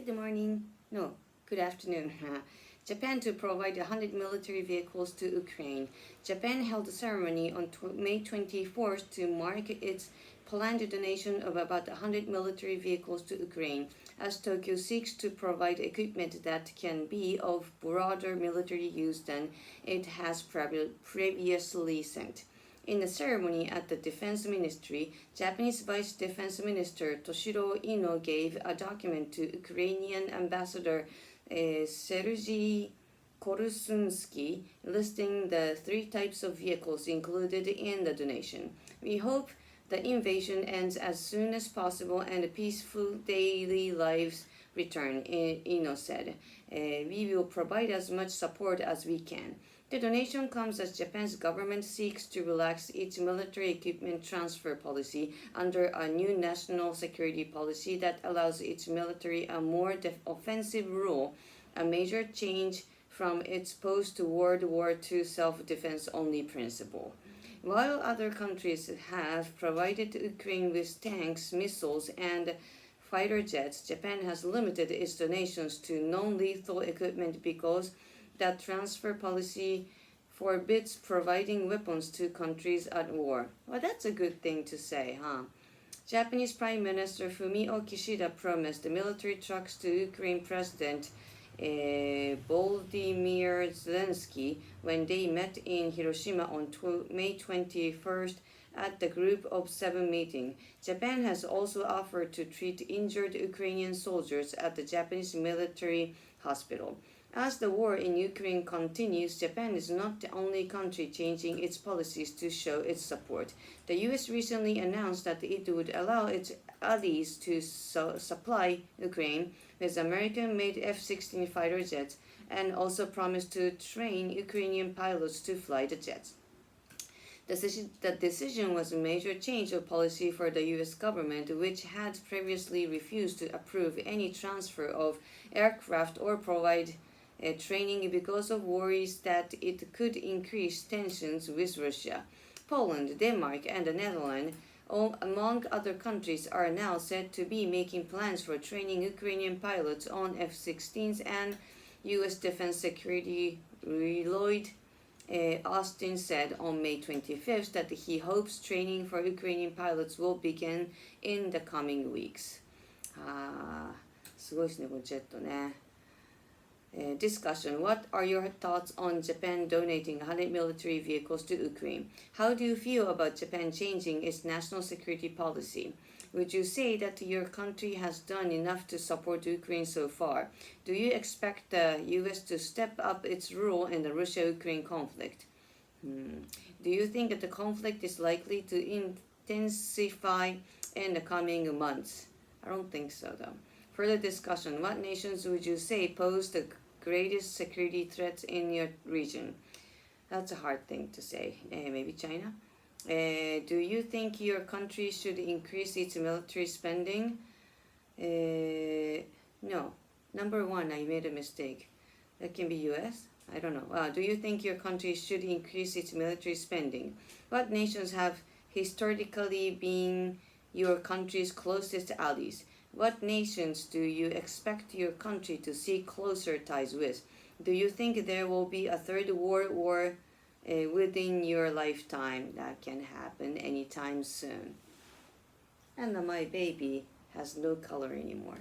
Good morning. No, good afternoon. Japan to provide 100 military vehicles to Ukraine. Japan held a ceremony on May 24th to mark its planned donation of about 100 military vehicles to Ukraine, as Tokyo seeks to provide equipment that can be of broader military use than it has previously sent. In a ceremony at the Defense Ministry, Japanese Vice Defense Minister Toshiro Ino gave a document to Ukrainian Ambassador Sergei Korusunsky, listing the 3 types of vehicles included in the donation. We hope the invasion ends as soon as possible and peaceful daily lives return, Ino said. We will provide as much support as we can. The donation comes as Japan's government seeks to relax its military equipment transfer policy under a new national security policy that allows its military a more offensive role, a major change from its post-World War II self-defense only principle. While other countries have provided Ukraine with tanks, missiles, and fighter jets, Japan has limited its donations to non-lethal equipment because that transfer policy forbids providing weapons to countries at war. Well, that's a good thing to say, huh? Japanese Prime Minister Fumio Kishida promised military trucks to Ukraine President Volodymyr Zelensky when they met in Hiroshima on May 21st at the Group of 7 meeting. Japan has also offered to treat injured Ukrainian soldiers at the Japanese military hospital. As the war in Ukraine continues, Japan is not the only country changing its policies to show its support. The U.S. recently announced that it would allow its allies to supply Ukraine with American-made F-16 fighter jets and also promised to train Ukrainian pilots to fly the jets. The decision was a major change of policy for the U.S. government, which had previously refused to approve any transfer of aircraft or provide training because of worries that it could increase tensions with Russia. Poland, Denmark, and the Netherlands, among other countries, are now said to be making plans for training Ukrainian pilots on F-16s, and U.S. Defense Secretary Lloyd Austin said on May 25th that he hopes training for Ukrainian pilots will begin in the coming weeks. すごいですね、このジェットね。Discussion. What are your thoughts on Japan donating 100 military vehicles to Ukraine? How do you feel about Japan changing its national security policy? Would you say that your country has done enough to support Ukraine so far? Do you expect the U.S. to step up its role in the Russia-Ukraine conflict? Do you think that the conflict is likely to intensify in the coming months? I don't think so, though. Further discussion. What nations would you say pose the greatest security threats in your region? That's a hard thing to say. Maybe China? Do you think your country should increase its military spending? No. Number 1, I made a mistake. That can be US? I don't know. Do you think your country should increase its military spending? What nations have historically been your country's closest allies? What nations do you expect your country to seek closer ties with? Do you think there will be a third world war within your lifetime? That can happen anytime soon. And my baby has no color anymore.